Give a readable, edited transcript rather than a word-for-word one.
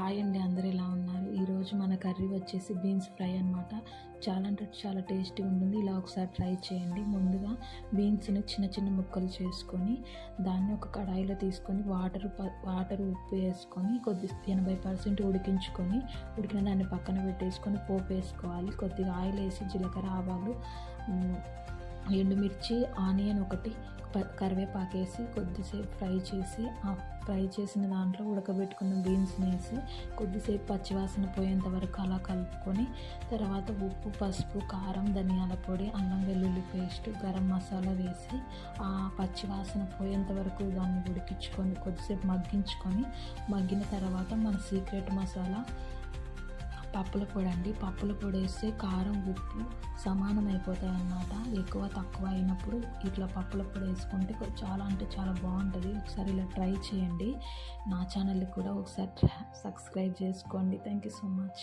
Hi అండి, అందరూ ఎలా ఉన్నారు? ఈరోజు మన కర్రీ వచ్చేసి బీన్స్ ఫ్రై అనమాట. చాలా అంటే చాలా టేస్టీ ఉంటుంది. ఇలా ఒకసారి ట్రై చేయండి. ముందుగా బీన్స్ని చిన్న చిన్న ముక్కలు చేసుకొని దాన్ని ఒక కడాయిలో తీసుకొని వాటర్ ఉప్పు వేసుకొని 80% ఉడికిన దాన్ని పక్కన పెట్టేసుకొని పోపు వేసుకోవాలి. కొద్దిగా ఆయిల్ వేసి జీలకర్ర, ఆవాలు, ఎండుమిర్చి, ఆనియన్ ఒకటి, కరివేపాకు వేసి కొద్దిసేపు ఫ్రై చేసిన దాంట్లో ఉడకబెట్టుకున్న బీన్స్ని వేసి కొద్దిసేపు పచ్చివాసన పోయేంత వరకు అలా కలుపుకొని తర్వాత ఉప్పు, పసుపు, కారం, ధనియాల పొడి, అల్లం వెల్లుల్లి పేస్ట్, గరం మసాలా వేసి ఆ పచ్చివాసన పోయేంత వరకు దాన్ని ఉడికించుకొని కొద్దిసేపు మగ్గిన తర్వాత మన సీక్రెట్ మసాలా పప్పుల పొడి అండి. పప్పుల పొడి వేస్తే కారం, ఉప్పు సమానం అయిపోతాయి అన్నమాట. ఎక్కువ తక్కువ అయినప్పుడు ఇట్లా పప్పుల పొడి వేసుకుంటే చాలా అంటే చాలా బాగుంటుంది. ఒకసారి ఇలా ట్రై చేయండి. నా ఛానల్ని కూడా ఒకసారి సబ్స్క్రైబ్ చేసుకోండి. Thank you so much.